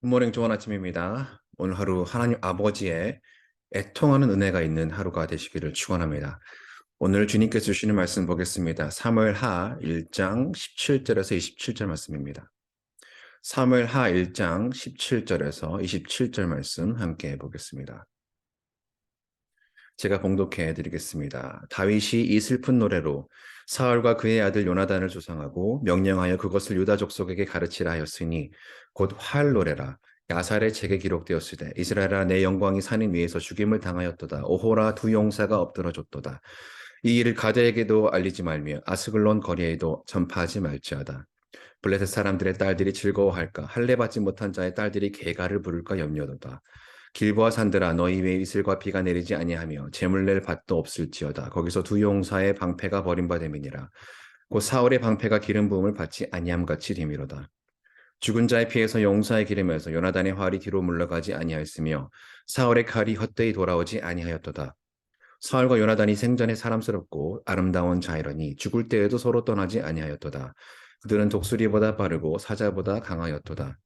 굿모닝 좋은 아침입니다. 오늘 하루 하나님 아버지의 애통하는 은혜가 있는 하루가 되시기를 축원합니다. 오늘 주님께서 주시는 말씀 보겠습니다. 사무엘하 1장 17절에서 27절 말씀입니다. 사무엘하 1장 17절에서 27절 말씀 함께 보겠습니다. 제가 봉독해 드리겠습니다. 다윗이 이 슬픈 노래로 사울과 그의 아들 요나단을 조상하고 명령하여 그것을 유다 족속에게 가르치라 하였으니 곧 활 노래라. 야살의 책에 기록되었으되 이스라엘아 내 영광이 산인 위에서 죽임을 당하였도다. 오호라 두 용사가 엎드러졌도다. 이 일을 가드에게도 알리지 말며 아스글론 거리에도 전파하지 말지어다. 블레셋 사람들의 딸들이 즐거워할까? 할례 받지 못한 자의 딸들이 개가를 부를까 염려도다. 길보아 산들아 너희 위에 이슬과 비가 내리지 아니하며 재물 낼 밭도 없을지어다. 거기서 두 용사의 방패가 버림받음이니라. 곧 사울의 방패가 기름 부음을 받지 아니함같이 됨이로다. 죽은 자의 피에서 용사의 기름에서 요나단의 활이 뒤로 물러가지 아니하였으며 사울의 칼이 헛되이 돌아오지 아니하였도다. 사울과 요나단이 생전에 사람스럽고 아름다운 자이러니 죽을 때에도 서로 떠나지 아니하였도다. 그들은 독수리보다 빠르고 사자보다 강하였도다.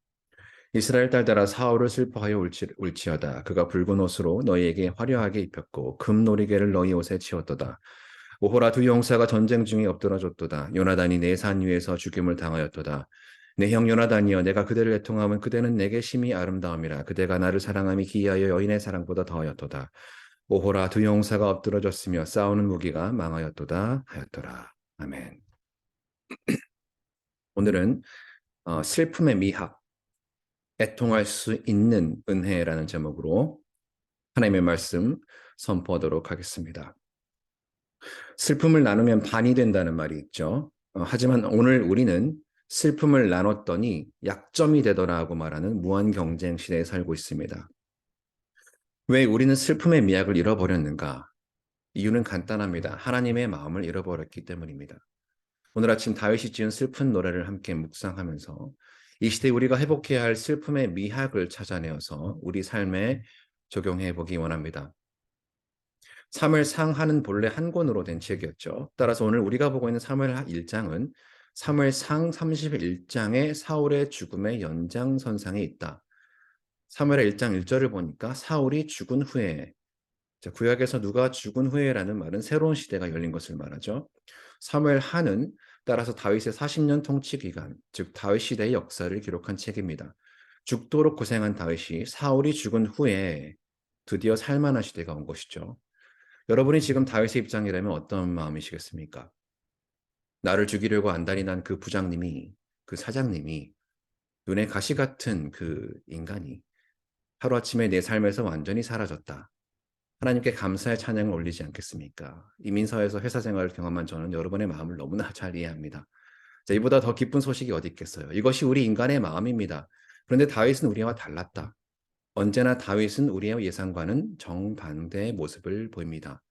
이스라엘 딸들아 사울을 슬퍼하여 울지어다. 그가 붉은 옷으로 너희에게 화려하게 입혔고 금놀이개를 너희 옷에 치웠도다. 오호라 두 용사가 전쟁 중에 엎드러졌도다. 요나단이 내 산 위에서 죽임을 당하였도다. 내 형 요나단이여 내가 그대를 애통하면 그대는 내게 심히 아름다움이라. 그대가 나를 사랑함이 기이하여 여인의 사랑보다 더하였도다. 오호라 두 용사가 엎드러졌으며 싸우는 무기가 망하였도다 하였더라. 아멘. 오늘은 슬픔의 미학, 애통할 수 있는 은혜라는 제목으로 하나님의 말씀 선포하도록 하겠습니다. 슬픔을 나누면 반이 된다는 말이 있죠. 하지만 오늘 우리는 슬픔을 나눴더니 약점이 되더라고 말하는 무한 경쟁 시대에 살고 있습니다. 왜 우리는 슬픔의 미학을 잃어버렸는가? 이유는 간단합니다. 하나님의 마음을 잃어버렸기 때문입니다. 오늘 아침 다윗이 지은 슬픈 노래를 함께 묵상하면서 이 시대에 우리가 회복해야 할 슬픔의 미학을 찾아내어서 우리 삶에 적용해 보기 원합니다. 사무엘상하는 본래 한 권으로 된 책이었죠. 따라서 오늘 우리가 보고 있는 사무엘하 1장은 사무엘상 31장의 사울의 죽음의 연장선상에 있다. 사무엘하 1장 1절을 보니까 사울이 죽은 후에, 구약에서 누가 죽은 후에라는 말은 새로운 시대가 열린 것을 말하죠. 사무엘하는 따라서 다윗의 40년 통치 기간, 즉 다윗 시대의 역사를 기록한 책입니다. 죽도록 고생한 다윗이 사울이 죽은 후에 드디어 살만한 시대가 온 것이죠. 여러분이 지금 다윗의 입장이라면 어떤 마음이시겠습니까? 나를 죽이려고 안달이 난 그 부장님이, 그 사장님이, 눈에 가시 같은 그 인간이 하루아침에 내 삶에서 완전히 사라졌다. 하나님께 감사의 찬양을 올리지 않겠습니까? 이민사회에서 회사 생활을 경험한 저는 여러분의 마음을 너무나 잘 이해합니다. 자, 이보다 더 기쁜 소식이 어디 있겠어요? 이것이 우리 인간의 마음입니다. 그런데 다윗은 우리와 달랐다. 언제나 다윗은 우리의 예상과는 정반대의 모습을 보입니다.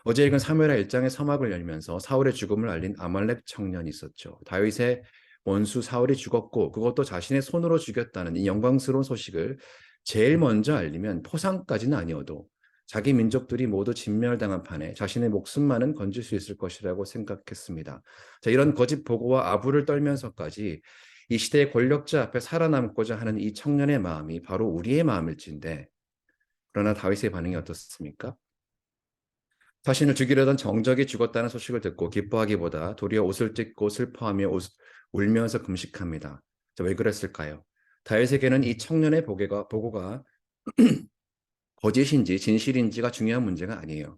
어제 읽은 사무엘하 1장의 서막을 열면서 사울의 죽음을 알린 아말렉 청년이 있었죠. 다윗의 원수 사울이 죽었고 그것도 자신의 손으로 죽였다는 이 영광스러운 소식을 제일 먼저 알리면 포상까지는 아니어도 자기 민족들이 모두 진멸당한 판에 자신의 목숨만은 건질 수 있을 것이라고 생각했습니다. 자, 이런 거짓 보고와 아부를 떨면서까지 이 시대의 권력자 앞에 살아남고자 하는 이 청년의 마음이 바로 우리의 마음일진데, 그러나 다윗의 반응이 어떻습니까? 자신을 죽이려던 정적이 죽었다는 소식을 듣고 기뻐하기보다 도리어 옷을 찢고 슬퍼하며 울면서 금식합니다. 자, 왜 그랬을까요? 다윗에게는 이 청년의 보고가 거짓인지 진실인지가 중요한 문제가 아니에요.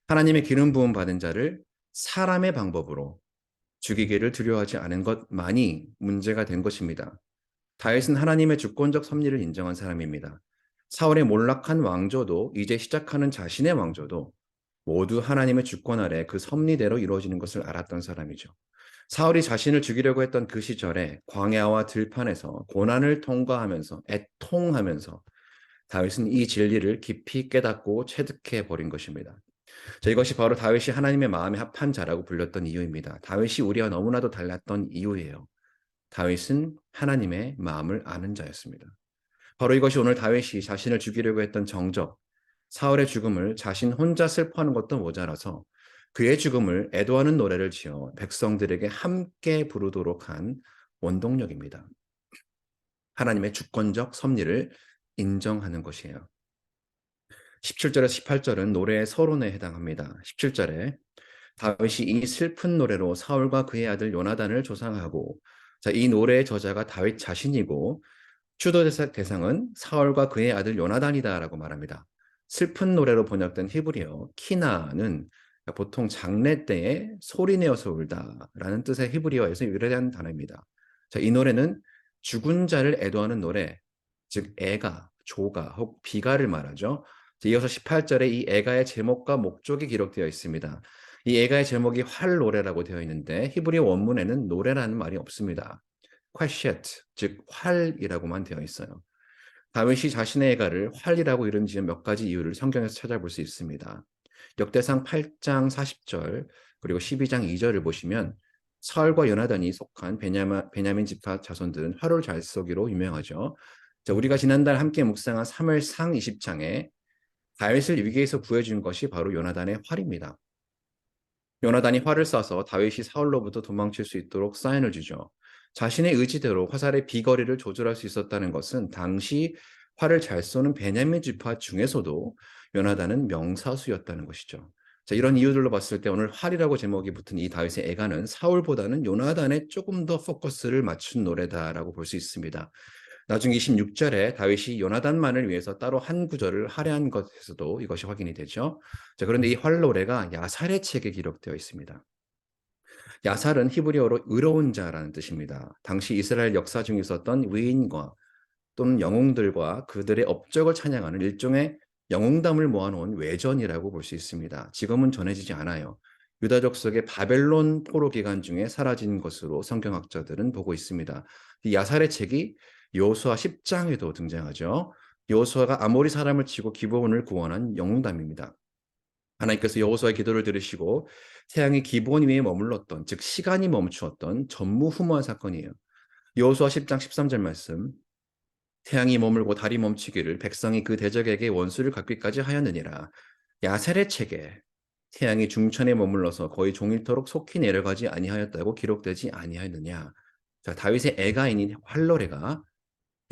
하나님의 기름 부음 받은 자를 사람의 방법으로 죽이기를 두려워하지 않은 것만이 문제가 된 것입니다. 다윗은 하나님의 주권적 섭리를 인정한 사람입니다. 사울의 몰락한 왕조도 이제 시작하는 자신의 왕조도 모두 하나님의 주권 아래 그 섭리대로 이루어지는 것을 알았던 사람이죠. 사울이 자신을 죽이려고 했던 그 시절에 광야와 들판에서 고난을 통과하면서 애통하면서 다윗은 이 진리를 깊이 깨닫고 체득해 버린 것입니다. 자, 이것이 바로 다윗이 하나님의 마음에 합한 자라고 불렸던 이유입니다. 다윗이 우리와 너무나도 달랐던 이유예요. 다윗은 하나님의 마음을 아는 자였습니다. 바로 이것이 오늘 다윗이 자신을 죽이려고 했던 정적, 사울의 죽음을 자신 혼자 슬퍼하는 것도 모자라서 그의 죽음을 애도하는 노래를 지어 백성들에게 함께 부르도록 한 원동력입니다. 하나님의 주권적 섭리를 인정하는 것이에요. 17절에서 18절은 노래의 서론에 해당합니다. 17절에 다윗이 이 슬픈 노래로 사울과 그의 아들 요나단을 조상하고, 자, 이 노래의 저자가 다윗 자신이고 추도 대상은 사울과 그의 아들 요나단이다라고 말합니다. 슬픈 노래로 번역된 히브리어 키나는 보통 장례 때에 소리내어서 울다라는 뜻의 히브리어에서 유래된 단어입니다. 자, 이 노래는 죽은 자를 애도하는 노래, 즉 애가, 조가, 혹 비가를 말하죠. 이어서 18절에 이 애가의 제목과 목적이 기록되어 있습니다. 이 애가의 제목이 활 노래라고 되어 있는데 히브리 원문에는 노래라는 말이 없습니다. 퀘시트, 즉 활이라고만 되어 있어요. 다윗이 자신의 애가를 활이라고 이름 지은 몇 가지 이유를 성경에서 찾아볼 수 있습니다. 역대상 8장 40절 그리고 12장 2절을 보시면 사울과 요나단이 속한 베냐민 지파 자손들은 활을 잘 쏘기로 유명하죠. 자, 우리가 지난달 함께 묵상한 3월상 20장에 다윗을 위기에서 구해준 것이 바로 요나단의 활입니다. 요나단이 활을 쏴서 다윗이 사울로부터 도망칠 수 있도록 사인을 주죠. 자신의 의지대로 화살의 비거리를 조절할 수 있었다는 것은 당시 활을 잘 쏘는 베냐민 지파 중에서도 요나단은 명사수였다는 것이죠. 자, 이런 이유들로 봤을 때 오늘 활이라고 제목이 붙은 이 다윗의 애가는 사울보다는 요나단에 조금 더 포커스를 맞춘 노래다라고 볼 수 있습니다. 나중 26절에 다윗이 요나단만을 위해서 따로 한 구절을 할애한 것에서도 이것이 확인이 되죠. 자, 그런데 이 활노래가 야살의 책에 기록되어 있습니다. 야살은 히브리어로 의로운 자라는 뜻입니다. 당시 이스라엘 역사 중에 있었던 위인과 또는 영웅들과 그들의 업적을 찬양하는 일종의 영웅담을 모아놓은 외전이라고 볼 수 있습니다. 지금은 전해지지 않아요. 유다족 속의 바벨론 포로 기간 중에 사라진 것으로 성경학자들은 보고 있습니다. 이 야살의 책이 여호수아 10장에도 등장하죠. 여호수아가 아모리 사람을 치고 기브온을 구원한 영웅담입니다. 하나님께서 여호수아의 기도를 들으시고 태양이 기브온 위에 머물렀던, 즉 시간이 멈추었던 전무후무한 사건이에요. 여호수아 10장 13절 말씀, 태양이 머물고 달이 멈추기를 백성이 그 대적에게 원수를 갚기까지 하였느니라. 야셀의 책에 태양이 중천에 머물러서 거의 종일토록 속히 내려가지 아니하였다고 기록되지 아니하였느냐. 자, 다윗의 애가인인 활로레가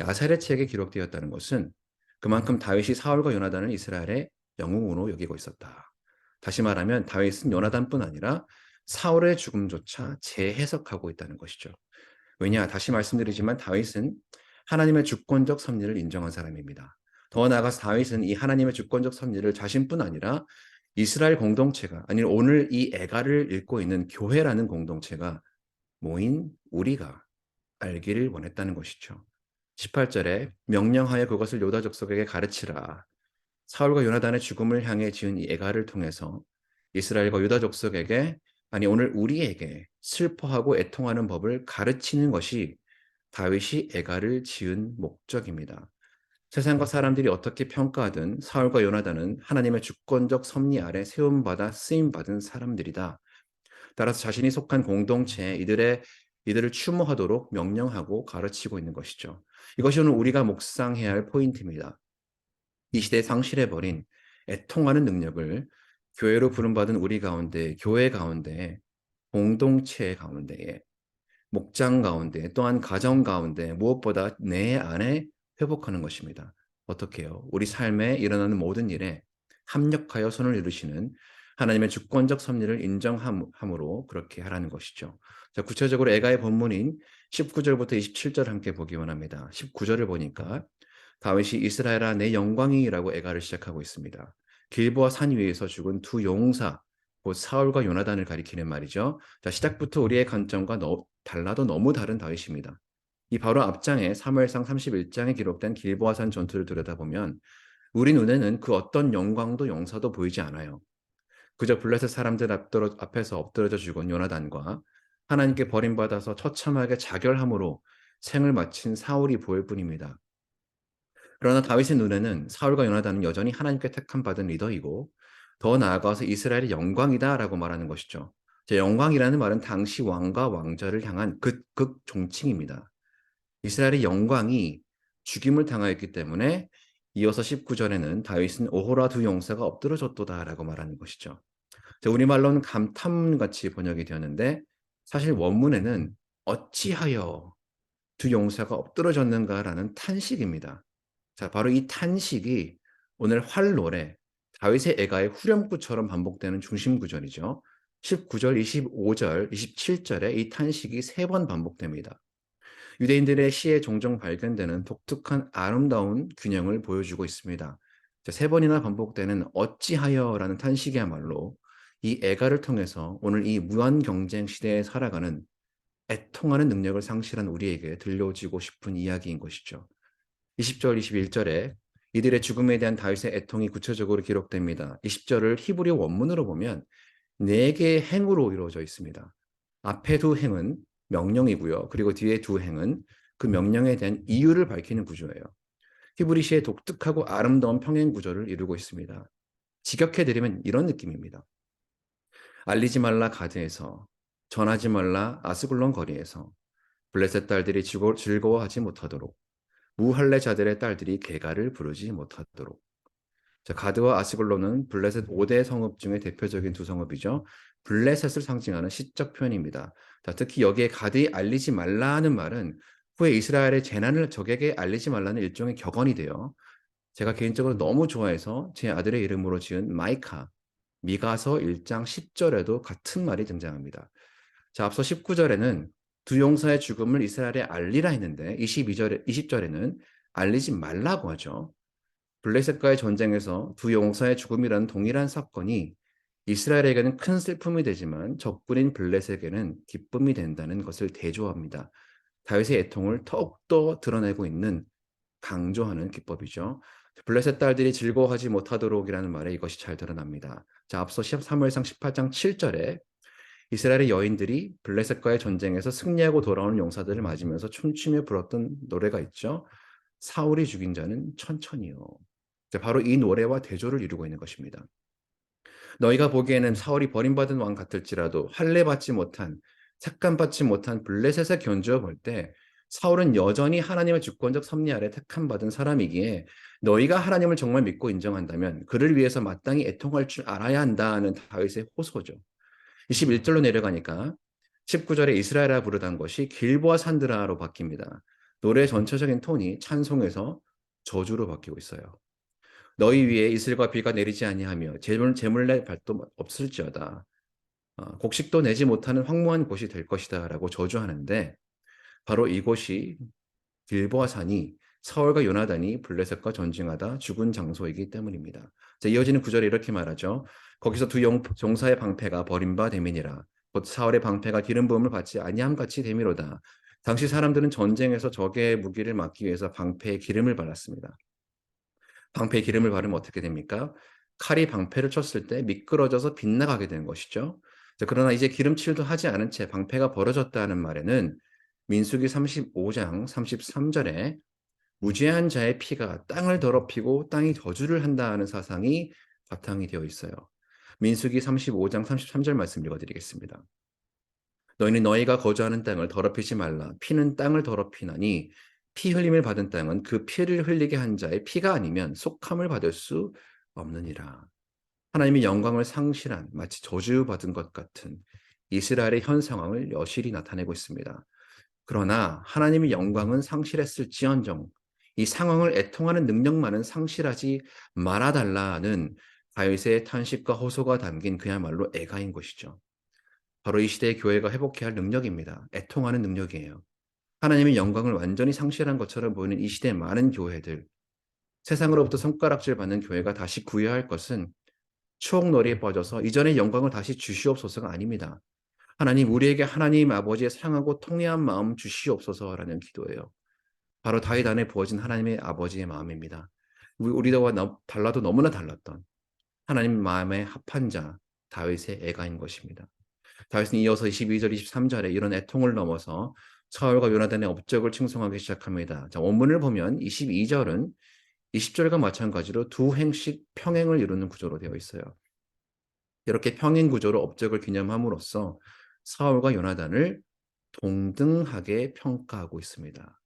야셀의 책에 기록되었다는 것은 그만큼 다윗이 사울과 요나단을 이스라엘의 영웅으로 여기고 있었다. 다시 말하면 다윗은 요나단뿐 아니라 사울의 죽음조차 재해석하고 있다는 것이죠. 왜냐? 다시 말씀드리지만 다윗은 하나님의 주권적 섭리를 인정한 사람입니다. 더 나아가서 다윗은 이 하나님의 주권적 섭리를 자신뿐 아니라 이스라엘 공동체가, 아니 오늘 이 애가를 읽고 있는 교회라는 공동체가 모인 우리가 알기를 원했다는 것이죠. 18절에 명령하여 그것을 요다 족속에게 가르치라. 사울과 요나단의 죽음을 향해 지은 이 애가를 통해서 이스라엘과 유다 족속에게, 아니 오늘 우리에게 슬퍼하고 애통하는 법을 가르치는 것이 다윗이 애가를 지은 목적입니다. 세상과 사람들이 어떻게 평가하든 사울과 요나단은 하나님의 주권적 섭리 아래 세움받아 쓰임받은 사람들이다. 따라서 자신이 속한 공동체에 이들을 추모하도록 명령하고 가르치고 있는 것이죠. 이것이 오늘 우리가 묵상해야 할 포인트입니다. 이 시대에 상실해버린 애통하는 능력을 교회로 부름받은 우리 가운데, 교회 가운데, 공동체 가운데에, 목장 가운데, 또한 가정 가운데 무엇보다 내 안에 회복하는 것입니다. 어떻게 해요? 우리 삶에 일어나는 모든 일에 합력하여 손을 이루시는 하나님의 주권적 섭리를 인정함으로 그렇게 하라는 것이죠. 자, 구체적으로 애가의 본문인 19절부터 27절 함께 보기 원합니다. 19절을 보니까 다윗이 이스라엘아 내 영광이라고 애가를 시작하고 있습니다. 길보아 산 위에서 죽은 두 용사, 곧 사울과 요나단을 가리키는 말이죠. 자, 시작부터 우리의 관점과 달라도 너무 다른 다윗입니다. 이 바로 앞장에 사무엘상 31장에 기록된 길보아 산 전투를 들여다보면 우리 눈에는 그 어떤 영광도 용사도 보이지 않아요. 그저 블레셋 사람들 앞에서 엎드러져 죽은 요나단과 하나님께 버림받아서 처참하게 자결함으로 생을 마친 사울이 보일 뿐입니다. 그러나 다윗의 눈에는 사울과 요나단은 여전히 하나님께 택함 받은 리더이고 더 나아가서 이스라엘의 영광이다라고 말하는 것이죠. 영광이라는 말은 당시 왕과 왕자를 향한 극 존칭입니다. 이스라엘의 영광이 죽임을 당하였기 때문에 이어서 19절에는 다윗은 오호라 두 용사가 엎드러졌도다라고 말하는 것이죠. 우리말로는 감탄같이 번역이 되었는데 사실 원문에는 어찌하여 두 용사가 엎드러졌는가라는 탄식입니다. 자, 바로 이 탄식이 오늘 활노래, 다윗의 애가의 후렴구처럼 반복되는 중심 구절이죠. 19절, 25절, 27절에 이 탄식이 세 번 반복됩니다. 유대인들의 시에 종종 발견되는 독특한 아름다운 균형을 보여주고 있습니다. 자, 세 번이나 반복되는 어찌하여라는 탄식이야말로 이 애가를 통해서 오늘 이 무한 경쟁 시대에 살아가는 애통하는 능력을 상실한 우리에게 들려주고 싶은 이야기인 것이죠. 20절, 21절에 이들의 죽음에 대한 다윗의 애통이 구체적으로 기록됩니다. 20절을 히브리 원문으로 보면 네 개의 행으로 이루어져 있습니다. 앞에 두 행은 명령이고요. 그리고 뒤에 두 행은 그 명령에 대한 이유를 밝히는 구조예요. 히브리시의 독특하고 아름다운 평행 구조를 이루고 있습니다. 직역해드리면 이런 느낌입니다. 알리지 말라 가드에서, 전하지 말라 아스글론 거리에서, 블레셋 딸들이 즐거워하지 못하도록, 무할레자들의 딸들이 개가를 부르지 못하도록. 자, 가드와 아스글론은 블레셋 5대 성읍 중에 대표적인 두 성읍이죠. 블레셋을 상징하는 시적 표현입니다. 자, 특히 여기에 가드에 알리지 말라는 말은 후에 이스라엘의 재난을 적에게 알리지 말라는 일종의 격언이 돼요. 제가 개인적으로 너무 좋아해서 제 아들의 이름으로 지은 마이카, 미가서 1장 10절에도 같은 말이 등장합니다. 자, 앞서 19절에는 두 용사의 죽음을 이스라엘에 알리라 했는데 20절에는 알리지 말라고 하죠. 블레셋과의 전쟁에서 두 용사의 죽음이라는 동일한 사건이 이스라엘에게는 큰 슬픔이 되지만 적군인 블레셋에게는 기쁨이 된다는 것을 대조합니다. 다윗의 애통을 더욱더 드러내고 있는 강조하는 기법이죠. 블레셋 딸들이 즐거워하지 못하도록이라는 말에 이것이 잘 드러납니다. 자, 앞서 사무엘상 18장 7절에 이스라엘의 여인들이 블레셋과의 전쟁에서 승리하고 돌아오는 용사들을 맞으면서 춤추며 불었던 노래가 있죠. 사울이 죽인 자는 천천히요. 바로 이 노래와 대조를 이루고 있는 것입니다. 너희가 보기에는 사울이 버림받은 왕 같을지라도 할례받지 못한 택함받지 못한 블레셋에 견주어 볼 때 사울은 여전히 하나님의 주권적 섭리 아래 택함받은 사람이기에 너희가 하나님을 정말 믿고 인정한다면 그를 위해서 마땅히 애통할 줄 알아야 한다는 다윗의 호소죠. 21절로 내려가니까 19절에 이스라엘아 부르던 것이 길보아 산드라로 바뀝니다. 노래 전체적인 톤이 찬송에서 저주로 바뀌고 있어요. 너희 위에 이슬과 비가 내리지 아니하며 재물낼 밭도 없을지어다. 곡식도 내지 못하는 황무한 곳이 될 것이다라고 저주하는데 바로 이곳이 길보아 산이 사울과 요나단이 블레셋과 전쟁하다 죽은 장소이기 때문입니다. 자, 이어지는 구절에 이렇게 말하죠. 거기서 두 용사의 방패가 버림바 됨이니라. 곧 사울의 방패가 기름 부음을 받지 아니함 같이 됨이로다. 당시 사람들은 전쟁에서 적의 무기를 막기 위해서 방패에 기름을 발랐습니다. 방패에 기름을 바르면 어떻게 됩니까? 칼이 방패를 쳤을 때 미끄러져서 빗나가게 되는 것이죠. 자, 그러나 이제 기름칠도 하지 않은 채 방패가 벌어졌다는 말에는 민수기 35장 33절에 무죄한 자의 피가 땅을 더럽히고 땅이 저주를 한다는 사상이 바탕이 되어 있어요. 민수기 35장 33절 말씀 읽어드리겠습니다. 너희는 너희가 거주하는 땅을 더럽히지 말라. 피는 땅을 더럽히나니 피 흘림을 받은 땅은 그 피를 흘리게 한 자의 피가 아니면 속함을 받을 수 없느니라. 하나님이 영광을 상실한 마치 저주받은 것 같은 이스라엘의 현 상황을 여실히 나타내고 있습니다. 그러나 하나님의 영광은 상실했을지언정 이 상황을 애통하는 능력만은 상실하지 말아달라는 다윗의 탄식과 호소가 담긴 그야말로 애가인 것이죠. 바로 이 시대의 교회가 회복해야 할 능력입니다. 애통하는 능력이에요. 하나님의 영광을 완전히 상실한 것처럼 보이는 이 시대의 많은 교회들, 세상으로부터 손가락질 받는 교회가 다시 구해야 할 것은 추억놀이에 빠져서 이전의 영광을 다시 주시옵소서가 아닙니다. 하나님, 우리에게 하나님 아버지의 사랑하고 통회한 마음 주시옵소서라는 기도예요. 바로 다윗 안에 부어진 하나님의 아버지의 마음입니다. 우리와 달라도 너무나 달랐던 하나님 마음에 합한 자, 다윗의 애가인 것입니다. 다윗은 이어서 22절, 23절에 이런 애통을 넘어서 사울과 요나단의 업적을 칭송하기 시작합니다. 자, 원문을 보면 22절은 20절과 마찬가지로 두 행씩 평행을 이루는 구조로 되어 있어요. 이렇게 평행 구조로 업적을 기념함으로써 사울과 요나단을 동등하게 평가하고 있습니다.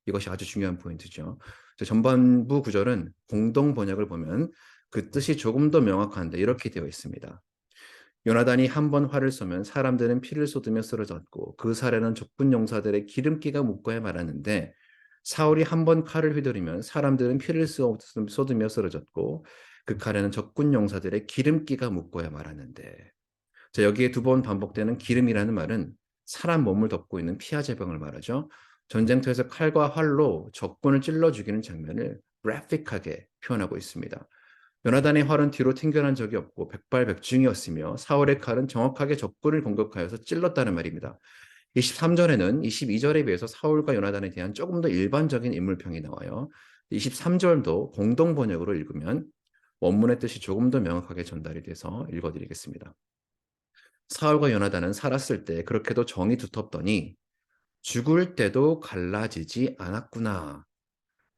이것이 아주 중요한 포인트죠. 전반부 구절은 공동 번역을 보면 그 뜻이 조금 더 명확한데 이렇게 되어 있습니다. 요나단이 한 번 활을 쏘면 사람들은 피를 쏟으며 쓰러졌고 그 살에는 적군 용사들의 기름기가 묻고야 말았는데 사울이 한 번 칼을 휘두르면 사람들은 피를 쏟으며 쓰러졌고 그 칼에는 적군 용사들의 기름기가 묻고야 말았는데. 자, 여기에 두 번 반복되는 기름이라는 말은 사람 몸을 덮고 있는 피하제병을 말하죠. 전쟁터에서 칼과 활로 적군을 찔러 죽이는 장면을 그래픽하게 표현하고 있습니다. 요나단의 활은 뒤로 튕겨난 적이 없고 백발백중이었으며 사울의 칼은 정확하게 적군을 공격하여서 찔렀다는 말입니다. 23절에는 22절에 비해서 사울과 요나단에 대한 조금 더 일반적인 인물평이 나와요. 23절도 공동 번역으로 읽으면 원문의 뜻이 조금 더 명확하게 전달이 돼서 읽어드리겠습니다. 사울과 요나단은 살았을 때 그렇게도 정이 두텁더니 죽을 때도 갈라지지 않았구나.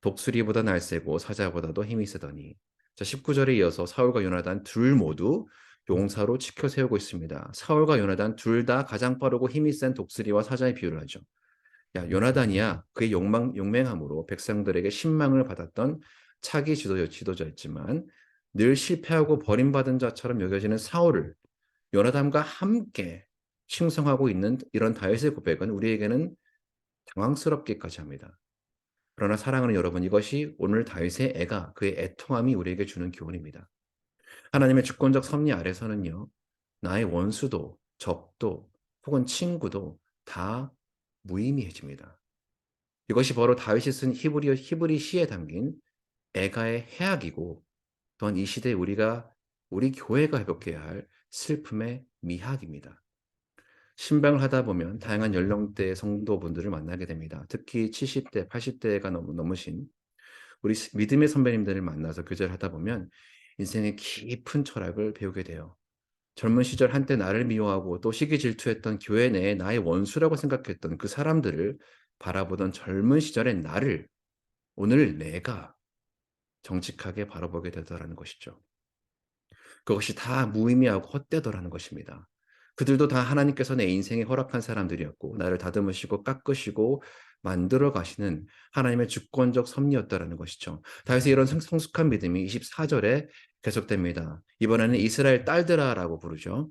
독수리보다 날쌔고 사자보다도 힘이 세더니. 자, 19절에 이어서 사울과 요나단 둘 모두 용사로 지켜 세우고 있습니다. 사울과 요나단 둘 다 가장 빠르고 힘이 센 독수리와 사자의 비유를 하죠. 야, 요나단이야 그의 용맹함으로 백성들에게 신망을 받았던 차기 지도자였지만 늘 실패하고 버림받은 자처럼 여겨지는 사울을 요나단과 함께 칭송하고 있는 이런 다윗의 고백은 우리에게는 당황스럽기까지 합니다. 그러나 사랑하는 여러분, 이것이 오늘 다윗의 애가 그의 애통함이 우리에게 주는 교훈입니다. 하나님의 주권적 섭리 아래서는요, 나의 원수도 적도 혹은 친구도 다 무의미해집니다. 이것이 바로 다윗이 쓴 히브리 시에 담긴 애가의 해악이고 또한 이 시대에 우리 교회가 회복해야 할 슬픔의 미학입니다. 신방을 하다 보면 다양한 연령대의 성도분들을 만나게 됩니다. 특히 70대, 80대가 넘으신 우리 믿음의 선배님들을 만나서 교제를 하다 보면 인생의 깊은 철학을 배우게 돼요. 젊은 시절 한때 나를 미워하고 또 시기 질투했던 교회 내에 나의 원수라고 생각했던 그 사람들을 바라보던 젊은 시절의 나를 오늘 내가 정직하게 바라보게 되더라는 것이죠. 그것이 다 무의미하고 헛되더라는 것입니다. 그들도 다 하나님께서 내 인생에 허락한 사람들이었고 나를 다듬으시고 깎으시고 만들어 가시는 하나님의 주권적 섭리였다라는 것이죠. 다윗의 이런 성숙한 믿음이 24절에 계속됩니다. 이번에는 이스라엘 딸들아라고 부르죠.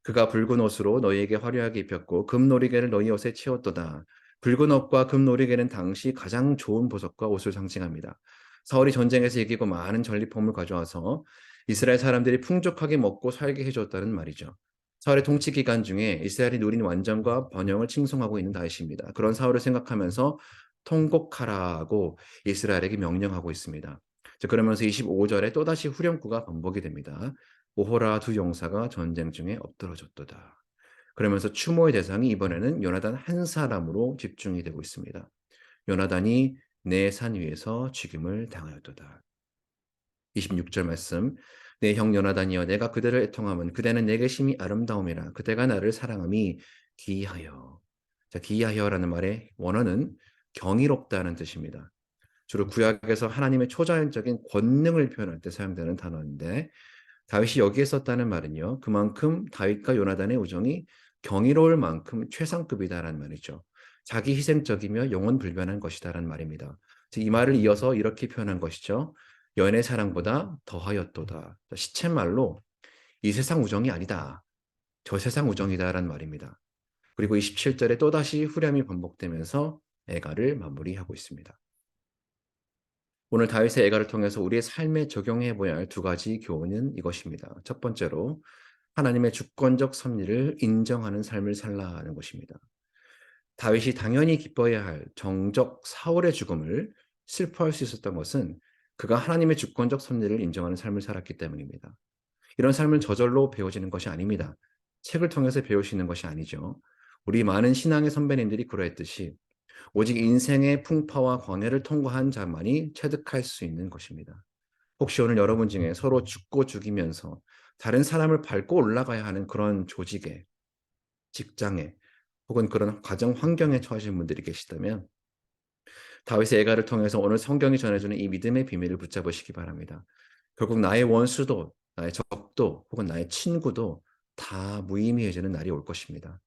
그가 붉은 옷으로 너희에게 화려하게 입혔고 금놀이개를 너희 옷에 채웠도다. 붉은 옷과 금놀이개는 당시 가장 좋은 보석과 옷을 상징합니다. 사울이 전쟁에서 이기고 많은 전리품을 가져와서 이스라엘 사람들이 풍족하게 먹고 살게 해줬다는 말이죠. 사울의 통치 기간 중에 이스라엘이 누린 완전과 번영을 칭송하고 있는 다윗입니다. 그런 사울을 생각하면서 통곡하라고 이스라엘에게 명령하고 있습니다. 그러면서 25절에 또다시 후렴구가 반복이 됩니다. 오호라 두 용사가 전쟁 중에 엎드러졌도다. 그러면서 추모의 대상이 이번에는 요나단 한 사람으로 집중이 되고 있습니다. 요나단이 내 산 위에서 죽임을 당하였도다. 26절 말씀. 내 형 요나단이여 내가 그대를 애통함은 그대는 내게 심히 아름다움이라 그대가 나를 사랑함이 기이하여. 자, 기이하여라는 말의 원어는 경이롭다는 뜻입니다. 주로 구약에서 하나님의 초자연적인 권능을 표현할 때 사용되는 단어인데 다윗이 여기에 썼다는 말은요. 그만큼 다윗과 요나단의 우정이 경이로울 만큼 최상급이다라는 말이죠. 자기 희생적이며 영원 불변한 것이다라는 말입니다. 이 말을 이어서 이렇게 표현한 것이죠. 연애 사랑보다 더하였도다. 시쳇말로 이 세상 우정이 아니다. 저 세상 우정이다라는 말입니다. 그리고 27절에 또다시 후렴이 반복되면서 애가를 마무리하고 있습니다. 오늘 다윗의 애가를 통해서 우리의 삶에 적용해 보아야 할 두 가지 교훈은 이것입니다. 첫 번째로 하나님의 주권적 섭리를 인정하는 삶을 살라는 것입니다. 다윗이 당연히 기뻐해야 할 정적 사울의 죽음을 슬퍼할 수 있었던 것은 그가 하나님의 주권적 섭리를 인정하는 삶을 살았기 때문입니다. 이런 삶은 저절로 배워지는 것이 아닙니다. 책을 통해서 배울 수 있는 것이 아니죠. 우리 많은 신앙의 선배님들이 그러했듯이 오직 인생의 풍파와 광해를 통과한 자만이 체득할 수 있는 것입니다. 혹시 오늘 여러분 중에 서로 죽고 죽이면서 다른 사람을 밟고 올라가야 하는 그런 조직에, 직장에, 혹은 그런 가정 환경에 처하신 분들이 계시다면 다윗의 애가를 통해서 오늘 성경이 전해주는 이 믿음의 비밀을 붙잡으시기 바랍니다. 결국 나의 원수도 나의 적도 혹은 나의 친구도 다 무의미해지는 날이 올 것입니다.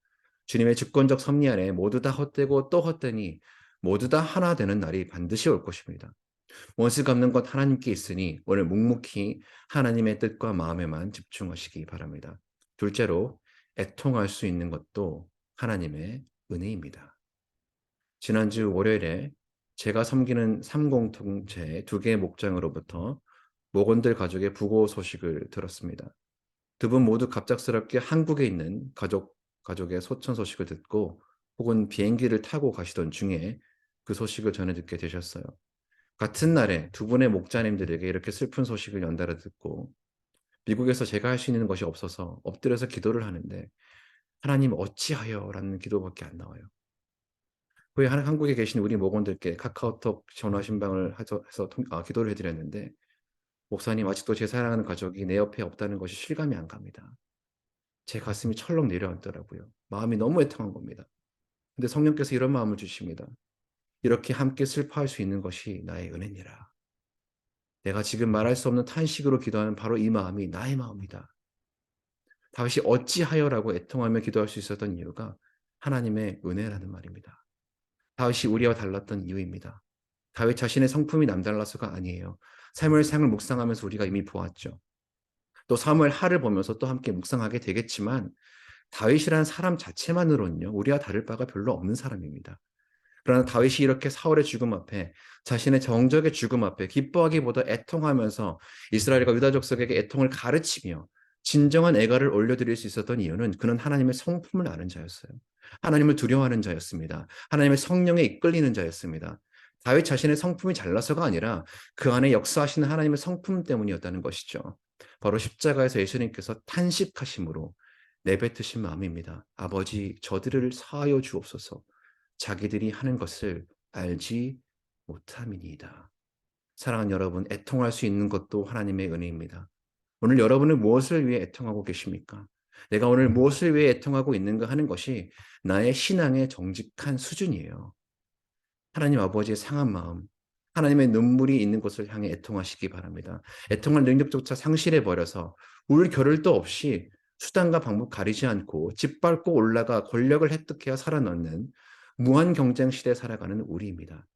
주님의 주권적 섭리 안에 모두 다 헛되고 또 헛되니 모두 다 하나 되는 날이 반드시 올 것입니다. 원수 갚는 것 하나님께 있으니 오늘 묵묵히 하나님의 뜻과 마음에만 집중하시기 바랍니다. 둘째로 애통할 수 있는 것도 하나님의 은혜입니다. 지난주 월요일에 제가 섬기는 삼공통체 두 개의 목장으로부터 목원들 가족의 부고 소식을 들었습니다. 두 분 모두 갑작스럽게 한국에 있는 가족의 소천 소식을 듣고 혹은 비행기를 타고 가시던 중에 그 소식을 전해 듣게 되셨어요. 같은 날에 두 분의 목자님들에게 이렇게 슬픈 소식을 연달아 듣고 미국에서 제가 할 수 있는 것이 없어서 엎드려서 기도를 하는데 하나님 어찌하여 라는 기도밖에 안 나와요. 후에 한국에 계신 우리 목원들께 카카오톡 전화 신방을 해서 기도를 해드렸는데 목사님 아직도 제 사랑하는 가족이 내 옆에 없다는 것이 실감이 안 갑니다. 제 가슴이 철렁 내려앉더라고요. 마음이 너무 애통한 겁니다. 근데 성령께서 이런 마음을 주십니다. 이렇게 함께 슬퍼할 수 있는 것이 나의 은혜니라. 내가 지금 말할 수 없는 탄식으로 기도하는 바로 이 마음이 나의 마음이다. 다윗이 어찌하여라고 애통하며 기도할 수 있었던 이유가 하나님의 은혜라는 말입니다. 다윗이 우리와 달랐던 이유입니다. 다윗 자신의 성품이 남달라서가 아니에요. 사무엘상을 묵상하면서 우리가 이미 보았죠. 또 사무엘 하를 보면서 또 함께 묵상하게 되겠지만 다윗이라는 사람 자체만으로는요, 우리와 다를 바가 별로 없는 사람입니다. 그러나 다윗이 이렇게 사울의 죽음 앞에 자신의 정적의 죽음 앞에 기뻐하기보다 애통하면서 이스라엘과 유다 족속에게 애통을 가르치며 진정한 애가를 올려드릴 수 있었던 이유는 그는 하나님의 성품을 아는 자였어요. 하나님을 두려워하는 자였습니다. 하나님의 성령에 이끌리는 자였습니다. 다윗 자신의 성품이 잘나서가 아니라 그 안에 역사하시는 하나님의 성품 때문이었다는 것이죠. 바로 십자가에서 예수님께서 탄식하심으로 내뱉으신 마음입니다. 아버지, 저들을 사하여 주옵소서. 자기들이 하는 것을 알지 못함이니이다. 사랑하는 여러분, 애통할 수 있는 것도 하나님의 은혜입니다. 오늘 여러분은 무엇을 위해 애통하고 계십니까? 내가 오늘 무엇을 위해 애통하고 있는가 하는 것이 나의 신앙의 정직한 수준이에요. 하나님 아버지의 상한 마음, 하나님의 눈물이 있는 곳을 향해 애통하시기 바랍니다. 애통할 능력조차 상실해버려서 울 겨를도 없이 수단과 방법 가리지 않고 짓밟고 올라가 권력을 획득해야 살아남는 무한 경쟁 시대에 살아가는 우리입니다.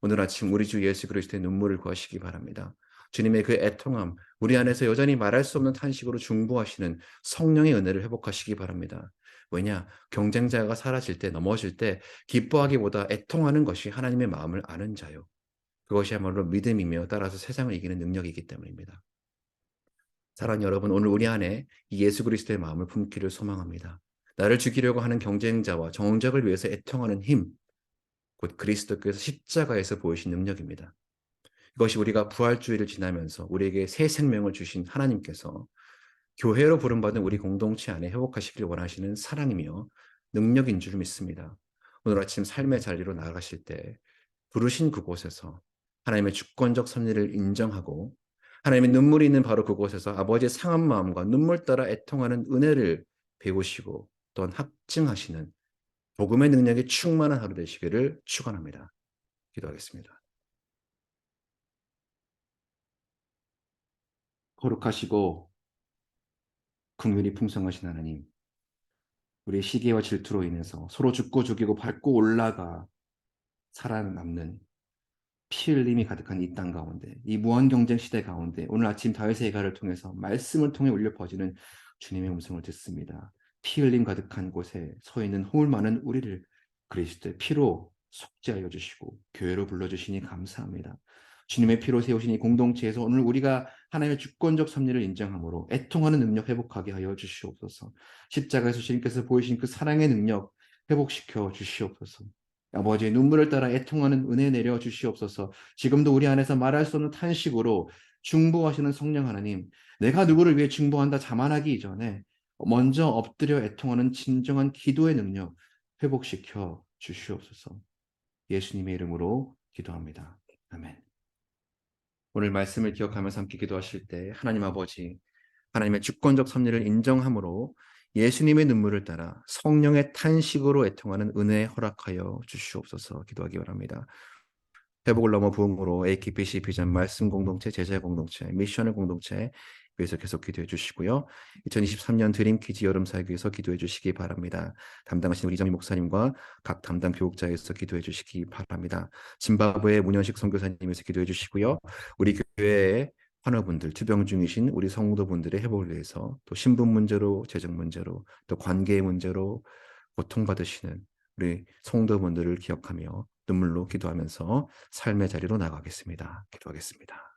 오늘 아침 우리 주 예수 그리스도의 눈물을 구하시기 바랍니다. 주님의 그 애통함, 우리 안에서 여전히 말할 수 없는 탄식으로 중보하시는 성령의 은혜를 회복하시기 바랍니다. 왜냐? 경쟁자가 사라질 때, 넘어질 때 기뻐하기보다 애통하는 것이 하나님의 마음을 아는 자요. 그것이야말로 믿음이며 따라서 세상을 이기는 능력이기 때문입니다. 사랑하는 여러분, 오늘 우리 안에 이 예수 그리스도의 마음을 품기를 소망합니다. 나를 죽이려고 하는 경쟁자와 정적을 위해서 애통하는 힘, 곧 그리스도께서 십자가에서 보이신 능력입니다. 이것이 우리가 부활주의를 지나면서 우리에게 새 생명을 주신 하나님께서 교회로 부름받은 우리 공동체 안에 회복하시길 원하시는 사랑이며 능력인 줄 믿습니다. 오늘 아침 삶의 자리로 나아가실 때 부르신 그곳에서 하나님의 주권적 섭리를 인정하고 하나님의 눈물이 있는 바로 그곳에서 아버지의 상한 마음과 눈물 따라 애통하는 은혜를 배우시고 또한 확증하시는 복음의 능력이 충만한 하루 되시기를 축원합니다. 기도하겠습니다. 거룩하시고 긍휼이 풍성하신 하나님, 우리의 시기와 질투로 인해서 서로 죽고 죽이고 밟고 올라가 살아남는 피 흘림이 가득한 이 땅 가운데, 이 무한 경쟁 시대 가운데 오늘 아침 다윗의 예가를 통해서 말씀을 통해 울려 퍼지는 주님의 음성을 듣습니다. 피 흘림 가득한 곳에 서 있는 허물 많은 우리를 그리스도의 피로 속죄하여 주시고 교회로 불러주시니 감사합니다. 주님의 피로 세우신 이 공동체에서 오늘 우리가 하나님의 주권적 섭리를 인정함으로 애통하는 능력 회복하게 하여 주시옵소서. 십자가에서 주님께서 보이신 그 사랑의 능력 회복시켜 주시옵소서. 아버지의 눈물을 따라 애통하는 은혜 내려 주시옵소서. 지금도 우리 안에서 말할 수 없는 탄식으로 중보하시는 성령 하나님, 내가 누구를 위해 중보한다 자만하기 이전에 먼저 엎드려 애통하는 진정한 기도의 능력 회복시켜 주시옵소서. 예수님의 이름으로 기도합니다. 아멘. 오늘 말씀을 기억하면서 함께 기도하실 때 하나님 아버지, 하나님의 주권적 섭리를 인정함으로 예수님의 눈물을 따라 성령의 탄식으로 애통하는 은혜 허락하여 주시옵소서. 기도하기 바랍니다. 회복을 넘어 부흥으로 AKBC 비전 말씀 공동체, 제자 공동체, 미션을 공동체 위해서 계속 기도해 주시고요. 2023년 드림키즈 여름 사역에서 기도해 주시기 바랍니다. 담당하신 우리 이정희 목사님과 각 담당 교육자에서 기도해 주시기 바랍니다. 짐바브웨 문현식 선교사님에서 기도해 주시고요. 우리 교회에 환우분들, 투병 중이신 우리 성도분들의 회복을 위해서, 또 신분 문제로, 재정 문제로, 또 관계 문제로 고통받으시는 우리 성도분들을 기억하며 눈물로 기도하면서 삶의 자리로 나가겠습니다. 기도하겠습니다.